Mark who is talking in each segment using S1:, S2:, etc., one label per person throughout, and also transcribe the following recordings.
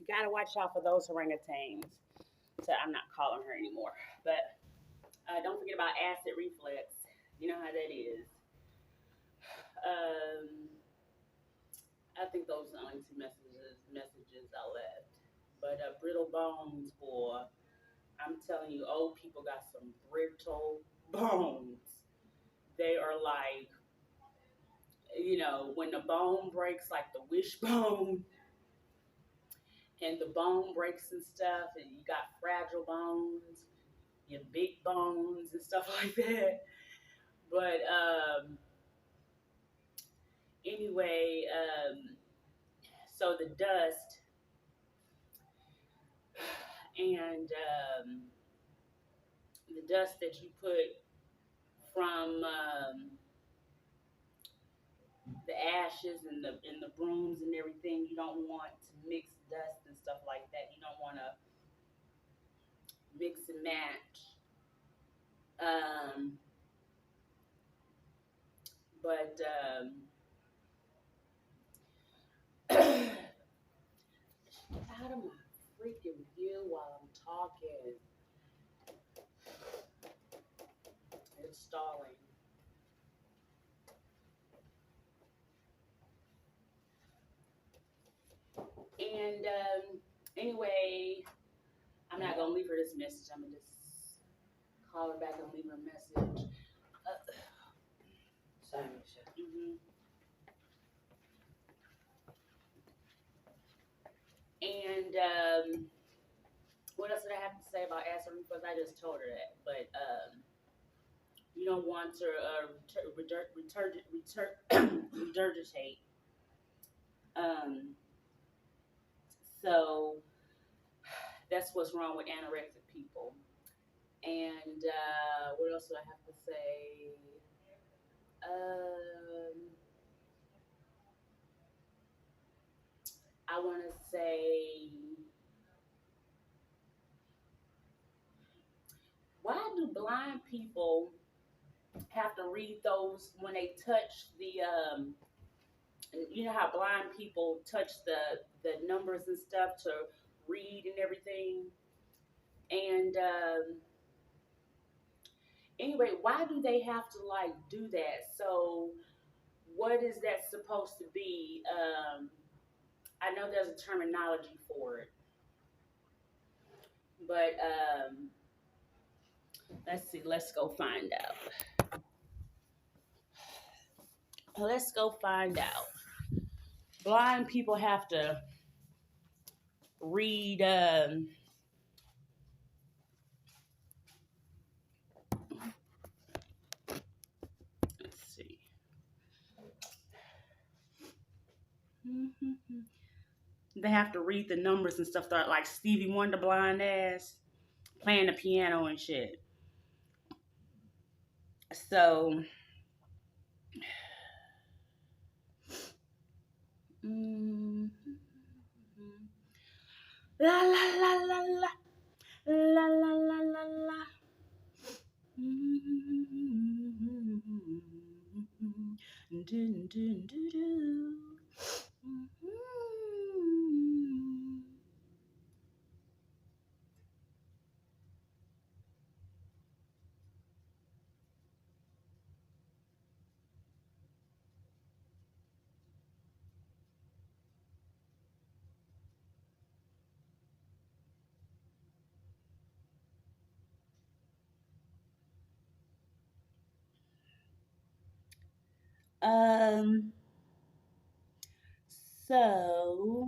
S1: Gotta watch out for those orangutans. So I'm not calling her anymore. But don't forget about acid reflux. You know how that is. Um, I think those are the only two messages I left. But brittle bones, boy. I'm telling you, old people got some brittle bones. They are like, when the bone breaks, like the wishbone, and the bone breaks and stuff, and you got fragile bones, your big bones and stuff like that. But anyway, so the dust and the dust that you put from the ashes and the brooms and everything, you don't want to mix dust and stuff like that. You don't want to mix and match. Um, but out of my freaking view while I'm talking. It's stalling. And anyway, I'm not gonna leave her this message. I'm gonna just call her back and leave her a message.
S2: Sorry, Michelle.
S1: And what else did I have to say about acid reflux? I just told her that, but you don't want to regurgitate. So that's what's wrong with anorexic people. And what else do I have to say? I want to say, why do blind people have to read those when they touch the you know how blind people touch the numbers and stuff to read and everything? And anyway, why do they have to like do that? So what is that supposed to be? I know there's a terminology for it, but let's see. Let's go find out. Let's go find out. Blind people have to read. Let's see. They have to read the numbers and stuff like Stevie Wonder blind ass playing the piano and shit. So la la la la la la la la la la. Dun, dun, dun, dun. Um, so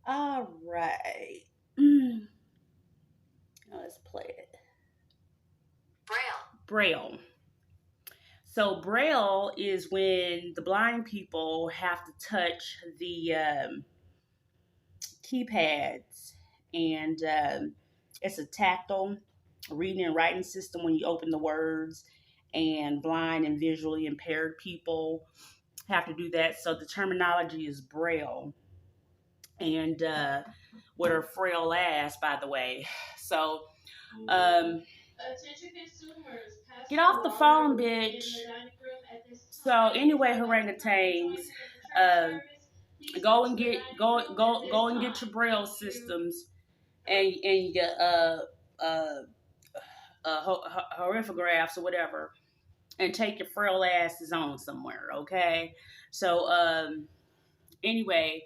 S1: all right. Now let's play it. Braille. So braille is when the blind people have to touch the keypads, and it's a tactile reading and writing system when you open the words, and blind and visually impaired people have to do that. So the terminology is braille, and with her frail ass, by the way. So um, get off the phone, bitch. So anyway, orangutans, uh, go and get your braille systems and your horiphographs or whatever, and take your frail asses on somewhere, okay? So anyway,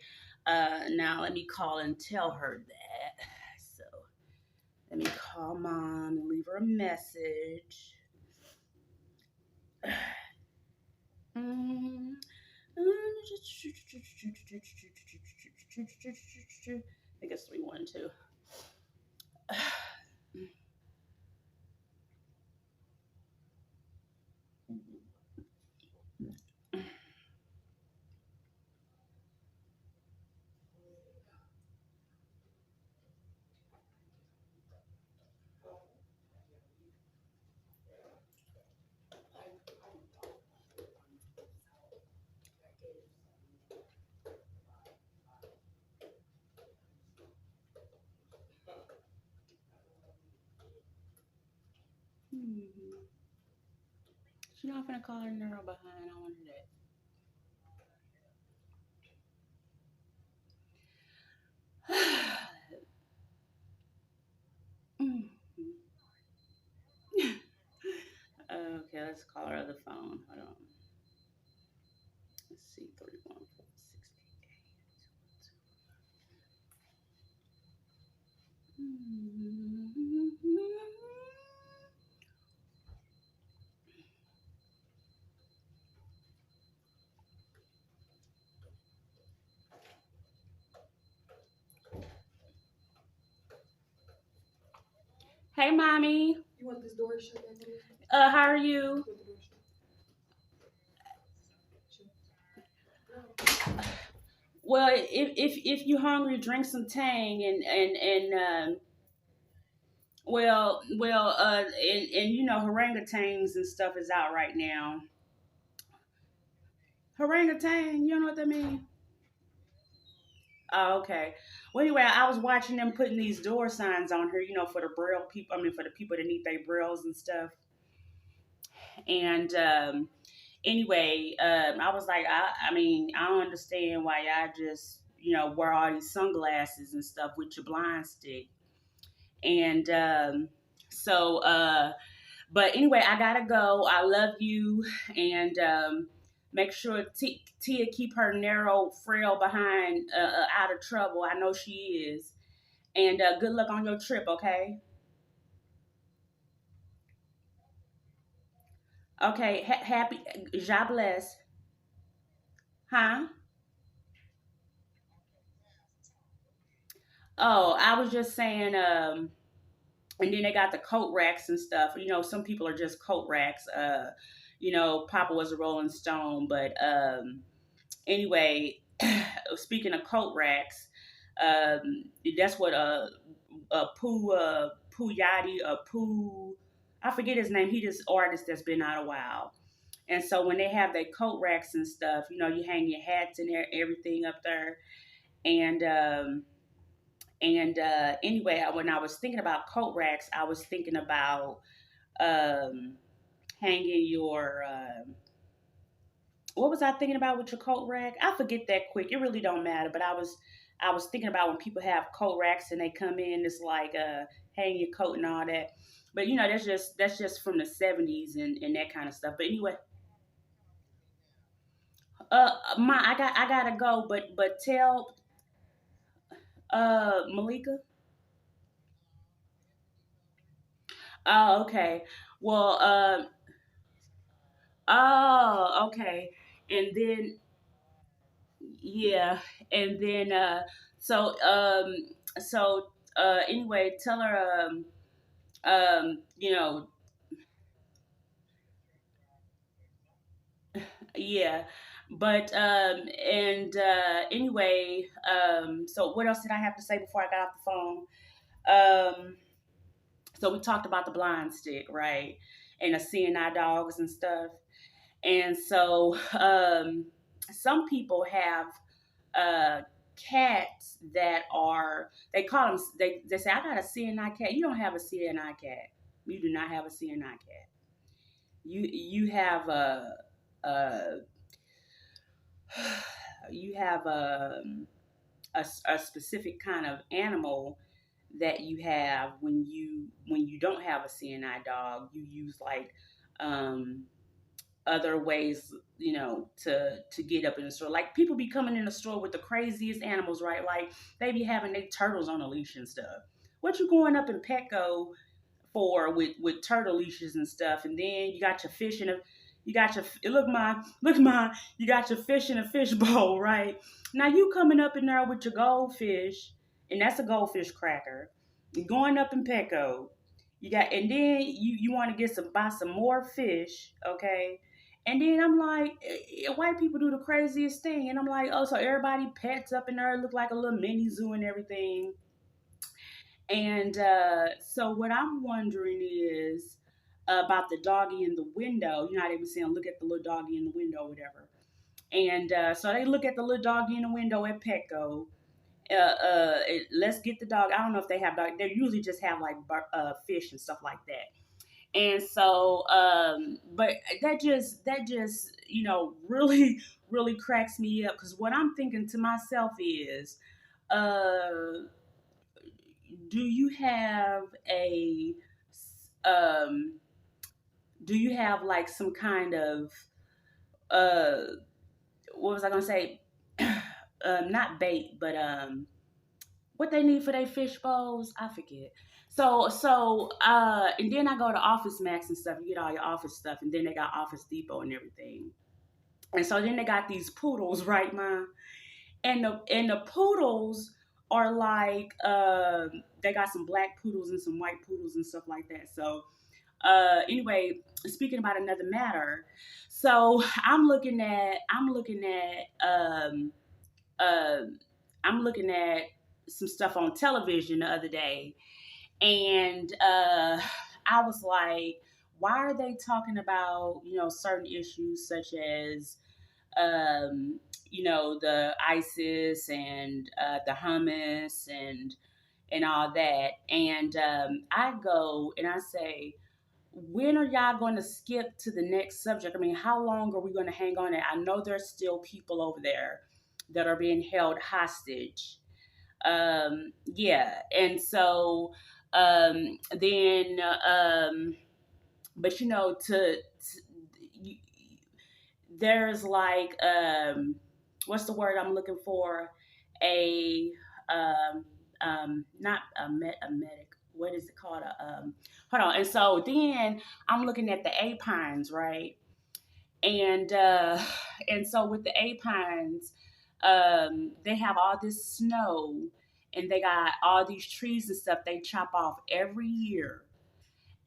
S1: now let me call and tell her that. So let me call mom and leave her a message. Mm. I think it's 312. She's not gonna call her neural behind. I wanted that. Okay, let's call her other phone. Hold on. Let's see, 31468. Hey, mommy. You want this door shut? How are you? Well, if you're hungry, drink some Tang and and you know orangutans and stuff is out right now. Orangutan, you know what that means? Oh, okay. Well, anyway, I was watching them putting these door signs on her, you know, for the braille people. I mean, for the people that need their brailles and stuff. And anyway, I was like, I mean, I don't understand why y'all just, you know, wear all these sunglasses and stuff with your blind stick. And so, but anyway, I gotta go. I love you, and make sure Tia keep her narrow, frail behind out of trouble. I know she is. And good luck on your trip, okay? Okay, happy, God bless. Huh? Oh, I was just saying, and then they got the coat racks and stuff. You know, some people are just coat racks. You know, Papa was a Rolling Stone, but anyway, speaking of coat racks, that's what Pooh Yachty Pooh, I forget his name. He this artist that's been out a while. And so when they have their coat racks and stuff, you know, you hang your hats and everything up there. And anyway, when I was thinking about coat racks, I was thinking about um, hanging your. What was I thinking about with your coat rack? I forget that quick. It really don't matter. But I was thinking about when people have coat racks and they come in, it's like hang your coat and all that. But you know, that's just from the '70s and that kind of stuff. But anyway, I gotta go. But tell Malika. Oh, okay. Well, oh, okay. And then yeah, and then so anyway, tell her you know, Yeah. But and anyway, so what else did I have to say before I got off the phone? So we talked about the blind stick, right? And the CNI dogs and stuff. And so some people have cats that are, they call them, they say, I got a CNI cat. You don't have a CNI cat. You do not have a CNI cat. You have a you have a specific kind of animal that you have when you don't have a CNI dog. You use like um, other ways, to get up in the store. Like people be coming in the store with the craziest animals, right? Like they be having their turtles on a leash and stuff. What you going up in Petco for with turtle leashes and stuff, and then you got your fish in a, you got your, look my you got your fish in a fish bowl, right? Now you coming up in there with your goldfish, and that's a goldfish cracker. You going up in Petco, you got, and then you want to get some, buy some more fish, okay? And then I'm like, white people do the craziest thing, and I'm like, oh, so everybody pets up in there look like a little mini zoo and everything. And so what I'm wondering is about the doggy in the window. You know how they be saying, look at the little doggy in the window or whatever. And so they look at the little doggy in the window at Petco. Let's get the dog. I don't know if they have dog. They usually just have like fish and stuff like that. And so, but that just really really cracks me up, because what I'm thinking to myself is, uh, do you have a um do you have like some kind of uh what was I gonna say? Not bait, but what they need for their fish bowls, I forget. So and then I go to Office Max and stuff. You get all your office stuff, and then they got Office Depot and everything. And so then they got these poodles, right, Mom? And the poodles are like, they got some black poodles and some white poodles and stuff like that. So anyway, speaking about another matter, so uh, I'm looking at some stuff on television the other day, and I was like, why are they talking about certain issues such as the ISIS and the hummus and all that? And I go and I say, when are y'all going to skip to the next subject? I mean, how long are we going to hang on? I know there's still people over there that are being held hostage. Yeah, and so then, but you, there's like, what's the word I'm looking for? A not a medic. What is it called? Hold on. And so then I'm looking at the apines, right? And and so with the apines, they have all this snow, and they got all these trees and stuff they chop off every year,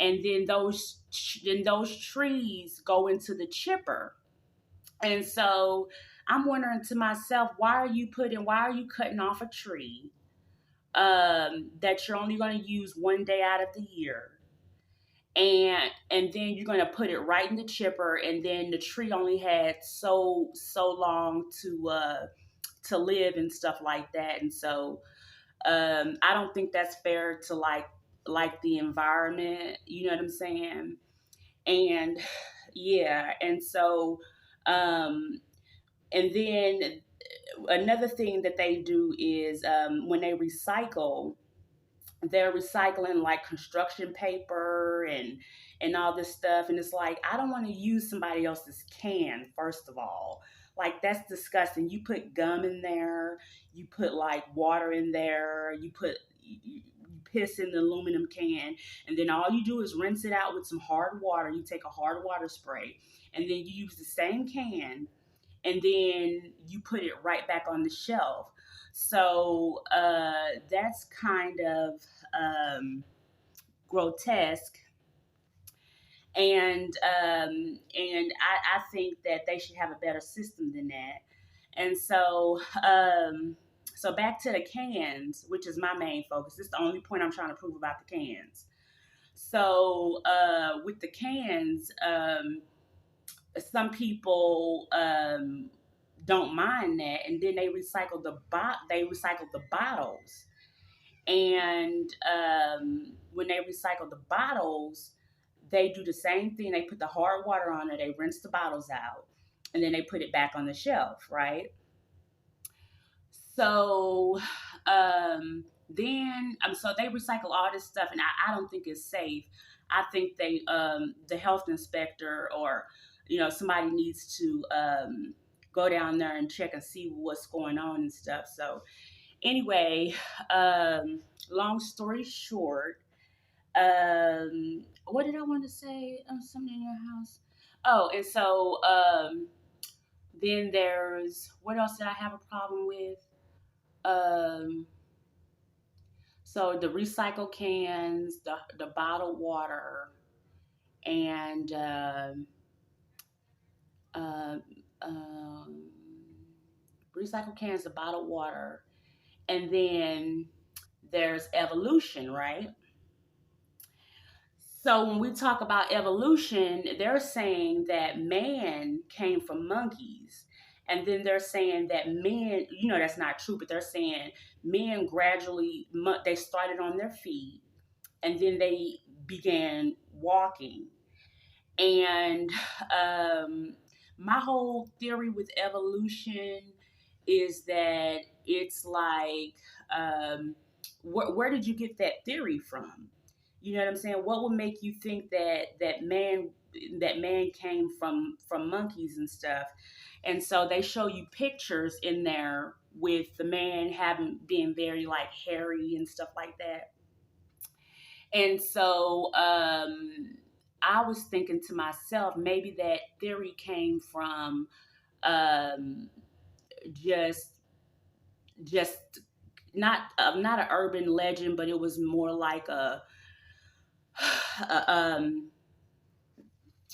S1: and then those trees go into the chipper. And so I'm wondering to myself, why are you cutting off a tree that you're only going to use one day out of the year, and then you're going to put it right in the chipper, and then the tree only had so long to live and stuff like that. And so I don't think that's fair to like the environment, you know what I'm saying? And yeah, and so um and then another thing that they do is, when they recycle, they're recycling like construction paper and all this stuff, and it's like, I don't want to use somebody else's can. First of all, like, that's disgusting. You put gum in there, you put like water in there, you piss in the aluminum can, and then all you do is rinse it out with some hard water. You take a hard water spray, and then you use the same can, and then you put it right back on the shelf. So that's kind of grotesque. And I think that they should have a better system than that. And so back to the cans, which is my main focus. This is the only point I'm trying to prove about the cans. So with the cans, some people don't mind that, and then they recycle the bottles. And when they recycle the bottles, they do the same thing. They put the hard water on it. They rinse the bottles out, and then they put it back on the shelf, right? So so they recycle all this stuff, and I don't think it's safe. I think the health inspector, or somebody needs to go down there and check and see what's going on and stuff. So anyway, long story short, what did I want to say? Something in your house. Oh, and so then there's, what else did I have a problem with? Um, so the recycle cans, the bottled water, and uh, um, recycle cans, the bottled water, and then there's evolution, right? So when we talk about evolution, they're saying that man came from monkeys. And then they're saying that men, that's not true, but they're saying men gradually, they started on their feet and then they began walking. And my whole theory with evolution is that it's like, where did you get that theory from? You know what I'm saying? What would make you think that man came from monkeys and stuff? And so they show you pictures in there with the man having being very like hairy and stuff like that. And so I was thinking to myself, maybe that theory came from um, just just not an urban legend, but it was more like a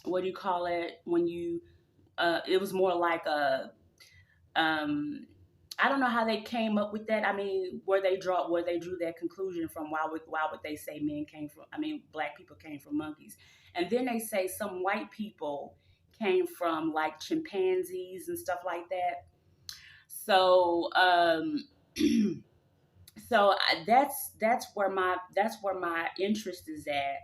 S1: what do you call it when you it was more like a um I don't know how they came up with that. I mean, where they drew that conclusion from. Why would they say men came from? I mean, black people came from monkeys, and then they say some white people came from like chimpanzees and stuff like that. So that's where my interest is at,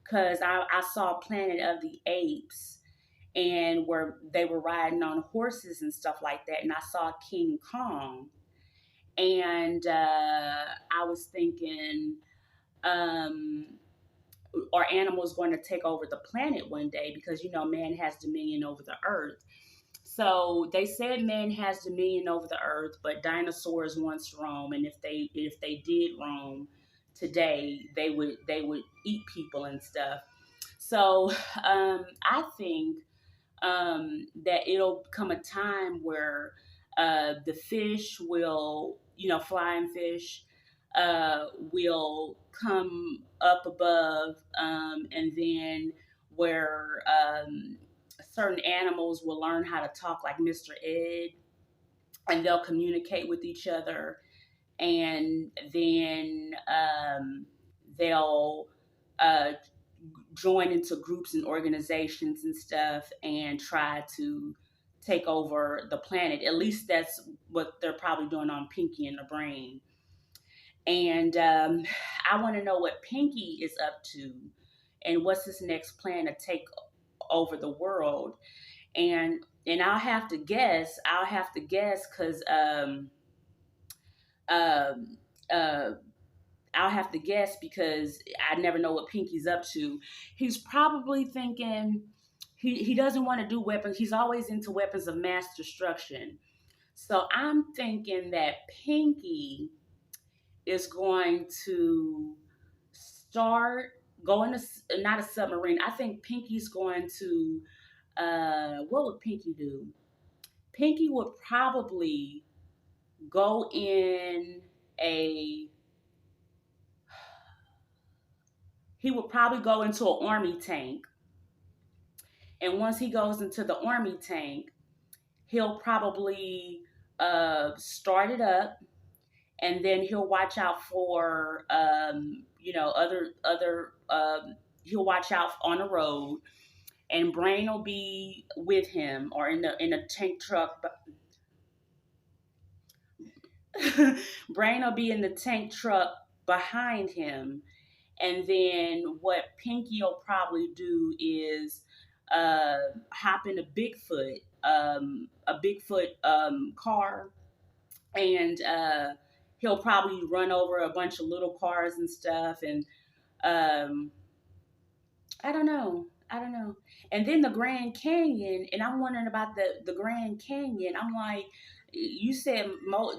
S1: because I saw Planet of the Apes, and where they were riding on horses and stuff like that, and I saw King Kong, and I was thinking, um, are animals going to take over the planet one day? Because man has dominion over the earth. So they said man has dominion over the earth, but dinosaurs once roam, and if they did roam today, they would eat people and stuff. So I think that it'll come a time where the fish will, flying fish, will come up above, and then where certain animals will learn how to talk like Mr. Ed, and they'll communicate with each other, and then they'll uh, join into groups and organizations and stuff and try to take over the planet. At least that's what they're probably doing on Pinky and the Brain. And I want to know what Pinky is up to, and what's his next plan to take over the world. And I'll have to guess. Because um, uh, I'll have to guess because I never know what Pinky's up to. He's probably thinking he doesn't want to do weapons. He's always into weapons of mass destruction. So I'm thinking that Pinky is going to start going to, not a submarine. I think Pinky's going to what would Pinky do? Pinky would probably go in a he would probably go into an army tank, And once he goes into the army tank, he'll probably start it up, and then he'll watch out for other he'll watch out on the road, and Brain will be with him or in a tank truck. Brain will be in the tank truck behind him, and then what Pinky will probably do is hop in a Bigfoot car, and he'll probably run over a bunch of little cars and stuff, and um, I don't know. I don't know. And then the Grand Canyon, and I'm wondering about the Grand Canyon. I'm like, you said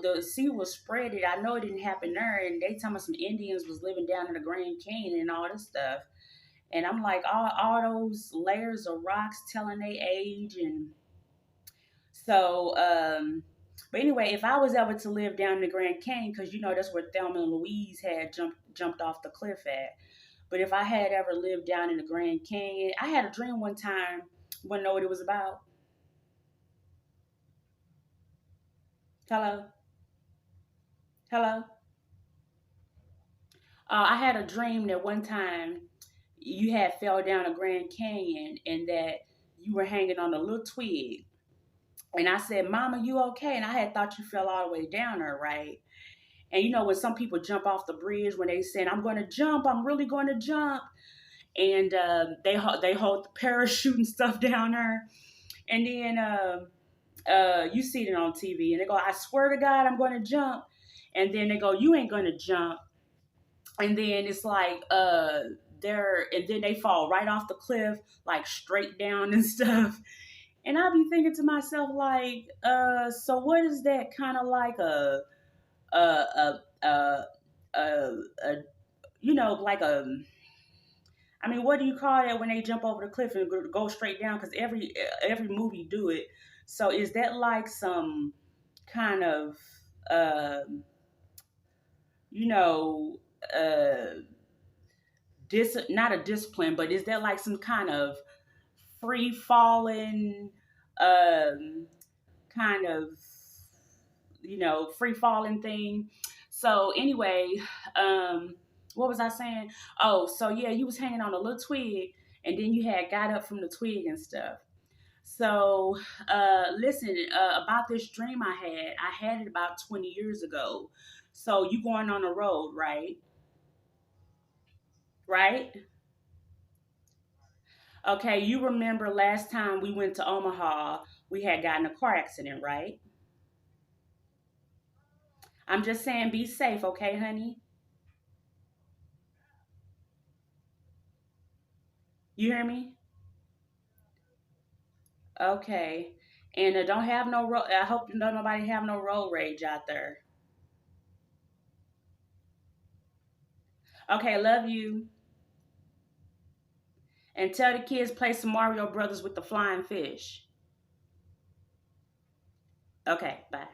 S1: the sea was spreaded. I know it didn't happen there, and they talking about some Indians was living down in the Grand Canyon and all this stuff. And I'm like, all those layers of rocks telling their age, and so. But anyway, if I was ever to live down in the Grand Canyon, because that's where Thelma and Louise had jumped off the cliff at. But if I had ever lived down in the Grand Canyon, I had a dream one time. Want to know what it was about? Hello? Hello? I had a dream that one time you had fell down a Grand Canyon and that you were hanging on a little twig. And I said, Mama, you okay? And I had thought you fell all the way down there, right? And when some people jump off the bridge, when they said, I'm going to jump, I'm really going to jump. And they hold the parachute and stuff down there. And then you see it on TV, and they go, I swear to God, I'm going to jump. And then they go, you ain't going to jump. And then it's like, and then they fall right off the cliff, like straight down and stuff. And I'll be thinking to myself, like, so what is that kind of like a, a, a, a like I mean, what do you call that when they jump over the cliff and go straight down? Because every movie do it. So is that like some kind of uh, you know not a discipline, but is that like some kind of free falling kind of free falling thing? So anyway, what was I saying? Oh, so yeah, you was hanging on a little twig, and then you had got up from the twig and stuff. So, listen, about this dream I had it about 20 years ago. So you going on a road, right? Right? Okay, you remember last time we went to Omaha, we had gotten a car accident, right? I'm just saying be safe, okay, honey? You hear me? Okay. And don't have no road. I hope don't nobody have no road rage out there. Okay, love you. And tell the kids play some Mario Brothers with the flying fish. Okay, bye.